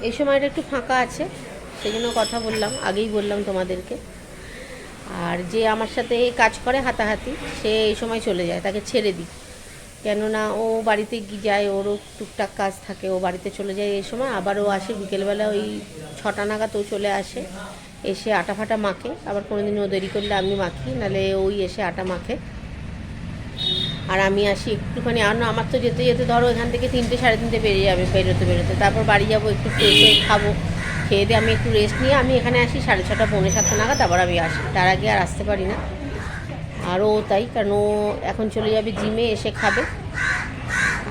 এই সময়টা একটু ফাঁকা আছে, সেই জন্য কথা বললাম, আগেই বললাম তোমাদেরকে। আর যে আমার সাথে কাজ করে হাতাহাতি, সে এই সময় চলে যায়, তাকে ছেড়ে দিই। কেননা ও বাড়িতে যায়, ওরও টুকটাক কাজ থাকে, ও বাড়িতে চলে যায় এই সময়। আবার ও আসে বিকেলবেলা ওই 6টা নাগাদ ও চলে আসে, এসে আটা ফাটা মাখে। আবার কোনো দিন ও দেরি করলে আমি মাখি, নাহলে ওই এসে আটা মাখে। আর আমি আসি একটুখানি, আর আমার তো যেতে যেতে ধরো এখান থেকে 3টে সাড়ে 3টে বেরিয়ে যাবে, বেরোতে। তারপর বাড়ি যাবো, একটু ফ্রেশ হয়ে খাবো, খেয়ে দিয়ে আমি একটু রেস্ট নিয়ে আমি এখানে আসি 6:30 পৌনে 7টা নাগাদ। আবার আমি আসি, তার আগে আর আসতে পারি না। আর ও তাই, কারণ ও এখন চলে যাবে জিমে, এসে খাবে।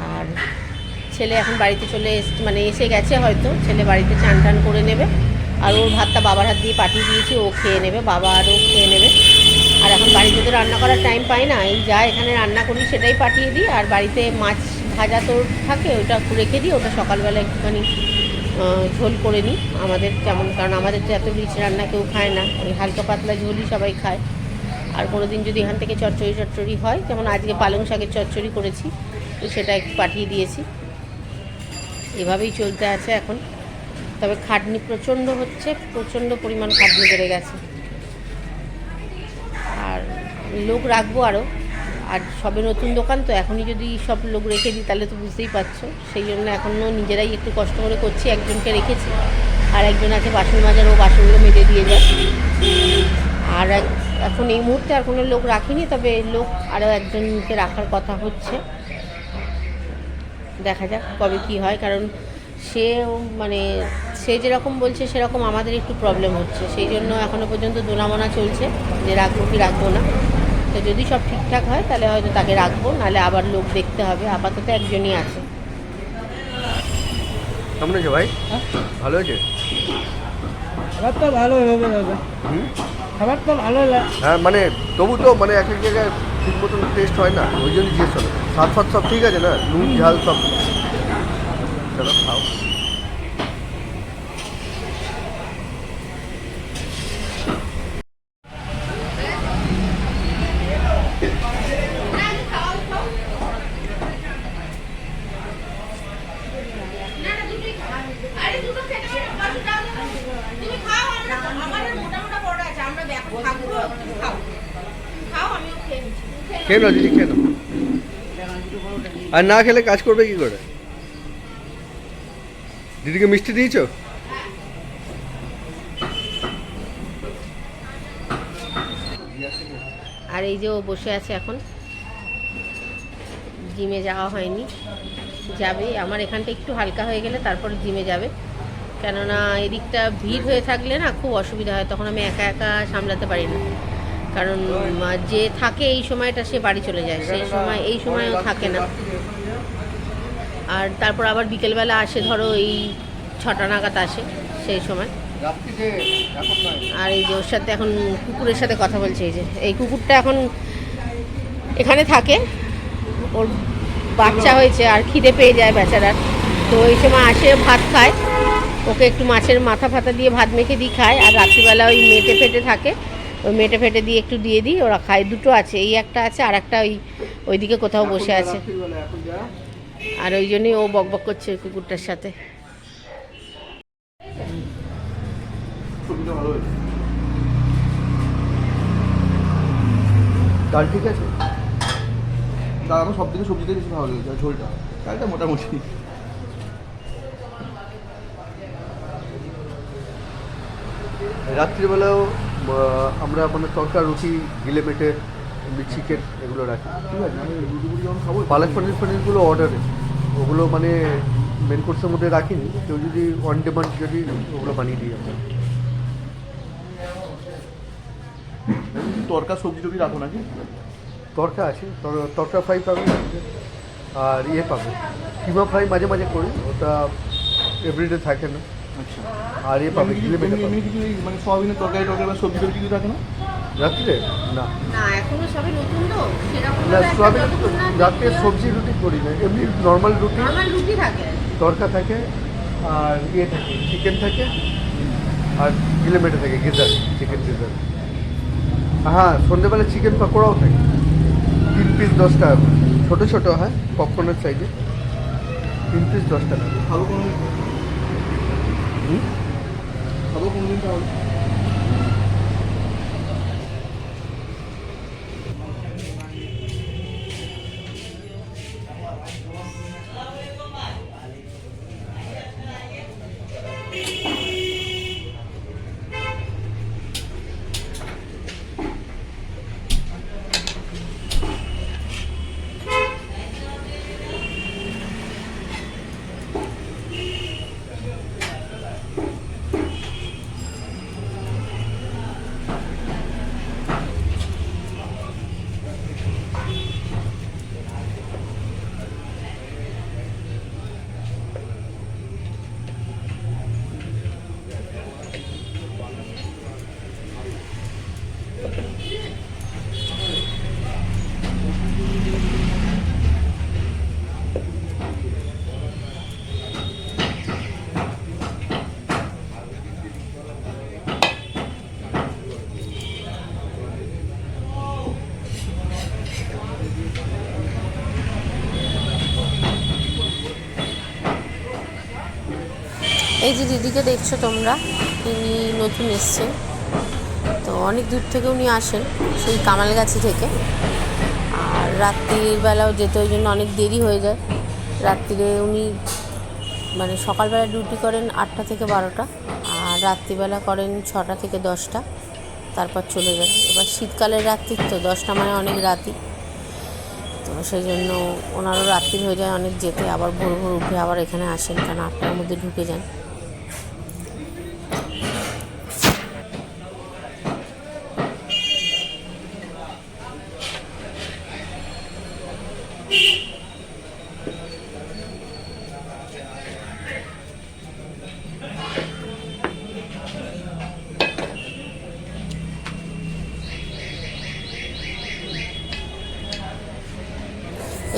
আর ছেলে এখন বাড়িতে চলে মানে এসে গেছে হয়তো, ছেলে বাড়িতে চান টান করে নেবে। আর ওর ভাতটা বাবার হাত দিয়ে পাঠিয়ে দিয়েছি, ও খেয়ে নেবে, বাবা আর ও খেয়ে নেবে। আর এখন বাড়িতে তো রান্না করার টাইম পাই না, এই যা এখানে রান্না করি সেটাই পাঠিয়ে দিই। আর বাড়িতে মাছ ভাজা তো থাকে, ওটা রেখে দিই, ওটা সকালবেলা একটুখানি ঝোল করে নিই আমাদের যেমন, কারণ আমাদের তো এত রিচ রান্না কেউ খায় না, ওই হালকা পাতলা ঝোলই সবাই খায়। আর কোনো দিন যদি এখান থেকে চচ্চড়ি হয়, যেমন আজকে পালং শাকের চচ্চড়ি করেছি, তো সেটা একটু পাঠিয়ে দিয়েছি। এভাবেই চলতে আছে এখন। তবে খাটনি প্রচণ্ড হচ্ছে, প্রচণ্ড পরিমাণ খাটনি বেড়ে গেছে। আর লোক রাখবো আরও, আর সবে নতুন দোকান তো, এখনই যদি সব লোক রেখে দিই তাহলে তো বুঝতেই পারছো। সেই জন্য এখনও নিজেরাই একটু কষ্ট করে করছি। একজনকে রেখেছি, আর একজন আছে বাসন মাজার, ও বাসনগুলো মেজে দিয়ে যায়। আর এখন এই মুহূর্তে আর কোনো লোক রাখিনি, তবে লোক আরও একজনকে রাখার কথা হচ্ছে। দেখা যাক কবে কী হয়, কারণ সে মানে সে যেরকম বলছে সেরকম আমাদের একটু প্রবলেম হচ্ছে। সেই জন্য এখনও পর্যন্ত দোনামোনা চলছে যে রাখবো কি রাখবো না। তো যদি সব ঠিকঠাক হয় তাহলে হয়তো তাকে রাখবো, নাহলে আবার লোক দেখতে হবে। আপাতত একজনই আছে। কেমন আছে ভাই? ভালো আছে? খাবার তো ভালো হবে দাদা, খাবার তো ভালো লাগে। হ্যাঁ, মানে তবু তো মানে এক এক জায়গায় ঠিক মতন টেস্ট হয় না, ওই জন্য জিজ্ঞেস হলো। স্বাদ ফাদ সব ঠিক আছে না? নুন ঝাল সব? চলো খাও। খেয়ে নাও দিদি, খেয়ে নাও। আর না খেলে কাজ করবে কি করে? দিদিকে মিষ্টি দিয়েছো? আর এই যে ও বসে আছে এখন, জিমে যাওয়া হয়নি, যাবে। আমার এখানটা একটু হালকা হয়ে গেলে তারপর জিমে যাবে। কেননা এদিকটা ভিড় হয়ে থাকলে না খুব অসুবিধা হয়, তখন আমি একা একা সামলাতে পারি না। কারণ যে থাকে এই সময়টা সে বাড়ি চলে যায়, সেই সময় এই সময়ও থাকে না। আর তারপর আবার বিকেলবেলা আসে, ধরো এই 6টা নাগাদ আসে, সেই সময়। আর এই যে ওর সাথে এখন কুকুরের সাথে কথা বলছে, এই যে এই কুকুরটা এখন এখানে থাকে, ওর বাচ্চা হয়েছে আর খিদে পেয়ে যায় বেচারার। তো এই সময় আসে, ভাত খায়, ওকে একটু মাছের মাথা ফাতা দিয়ে ভাত মেখে দিই, খায়। আর রাত্রিবেলা ওই মেটে ফেটে থাকে, ওই মেটে ফেটে দিয়ে একটু দিয়ে দিই, ওরা খায়। দুটো আছে, এই একটা আছে, আর একটা ওইদিকে কোথাও বসে আছে। আর ওই জন্যই ও বকবক করছে কুকুরটার সাথে। ডাল ঠিক আছে? ডাল আমার সব থেকে সবজিতে বেশি ভালো লেগেছে, ঝোলটা। ডালটা মোটামুটি। রাত্রিবেলাও আমরা মানে তরকা, রুটি, গিলে মেটে, চিকেন এগুলো রাখি, ঠিক আছে? আমি রুটি যখন খাবো, পালক পনিরগুলো অর্ডারে, ওগুলো মানে মেন কোর্সের মধ্যে রাখিনি। কেউ যদি অন ডিমান্ড যদি ওগুলো বানিয়ে দিই আমরা। তরকা সবজি টবজি রাখো নাকি? তরকা আছে, তরকা ফ্রাই পাবে, আর ইয়ে পাবে, কিমা ফ্রাই মাঝে মাঝে করি, ওটা এভরিডে থাকে না। আচ্ছা। আর ইয়ে পাবে, গিলে মেটে পাবে। কিছু মানে সোয়াবিনের তরকারি বা সবজি টবজি কিছু থাকে না রাত্রে? না না, এখনো সবে নতুন তো, না, সোয়াবিন রাত্রে সবজি রুটি করি না, এমনি নর্মাল রুটি, রুটি থাকে, তরকা থাকে, আর ইয়ে থাকে, চিকেন থাকে, আর গিলে মেটে থাকে, গেজার, চিকেন গেজার। হ্যাঁ, সন্ধ্যেবেলা চিকেন পকোড়াও থাকে, 3 পিস 10 টাকা করে, ছোটো ছোটো হয়, পপকর্নের সাইজে, 3 পিস 10 টাকা। ভালো কোনো খাবো কোনদিন তাহলে? এই যে দিদিকে দেখছো তোমরা, তিনি নতুন এসছেন, তো অনেক দূর থেকে উনি আসেন, সেই কামালগাছি থেকে। আর রাত্রির বেলাও যেতে ওই জন্য অনেক দেরি হয়ে যায়। রাত্রিরে উনি মানে সকালবেলা ডিউটি করেন 8টা থেকে 12টা, আর রাত্রিবেলা করেন 6টা থেকে 10টা, তারপর চলে যান। এবার শীতকালের রাত্রির তো 10টা মানে অনেক রাতি, তো সেই জন্য ওনারও রাত্রি হয়ে যায় অনেক যেতে। আবার ভোর ভোর উঠে আবার এখানে আসেন, কারণ 8টার মধ্যে ঢুকে যান।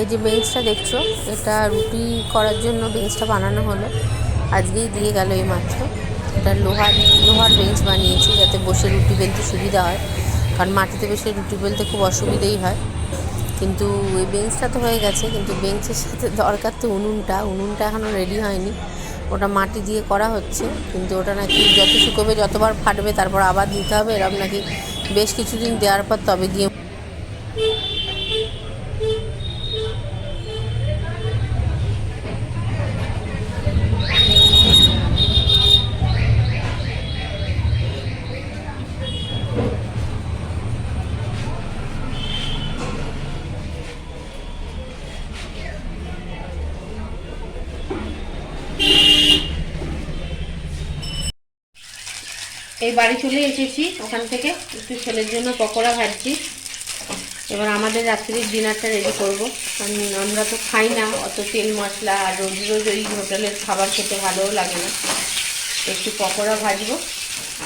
এই যে বেঞ্চটা দেখছো, এটা রুটি করার জন্য বেঞ্চটা বানানো হলো, আজকেই দিয়ে গেল এই মাত্র। এটা লোহার বেঞ্চ বানিয়েছি, যাতে বসে রুটি বেলতে সুবিধা হয়, কারণ মাটিতে বসে রুটি বেলতে খুব অসুবিধেই হয়। কিন্তু এই বেঞ্চটা তো হয়ে গেছে, কিন্তু বেঞ্চের সাথে দরকার তো উনুনটা এখনও রেডি হয়নি। ওটা মাটি দিয়ে করা হচ্ছে, কিন্তু ওটা নাকি যত শুকোবে যতবার ফাটবে তারপর আবার দিতে হবে, এরকম নাকি বেশ কিছুদিন দেওয়ার পর তবে গিয়ে। এই বাড়ি চলে এসেছি, ওখান থেকে একটু ছেলের জন্য পকোড়া ভাজছি। এবার আমাদের রাত্রির ডিনারটা রেডি করব, কারণ আমরা তো খাই না অত তেল মশলা, আর রোজ রোজ ওই হোটেলের খাবার খেতে ভালোও লাগে না। একটু পকোড়া ভাজবো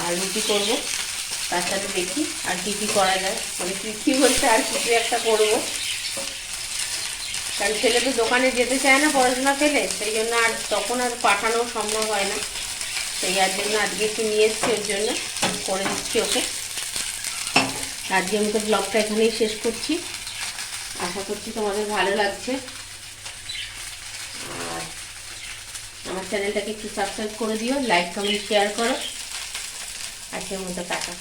আর রুটি করব, তার সাথে দেখি আর কী করা যায়, মানে কী বলতে আর কিছু একটা করবো। কারণ ছেলে তো দোকানে যেতে চায় না পড়াশোনা ফেলে, সেই জন্য আর তখন আর পাঠানো সম্ভব হয় না। সেই আর জন্য আজকে একটু নিয়ে এসছি, ওর জন্য করে দিচ্ছি ওকে। আজকে আমি তো ব্লগটা এখানেই শেষ করছি, আশা করছি তোমাদের ভালো লাগছে। আর আমার চ্যানেলটাকে একটু সাবস্ক্রাইব করে দিও, লাইক কমেন্ট শেয়ার করো। আজকের মতো টাটা।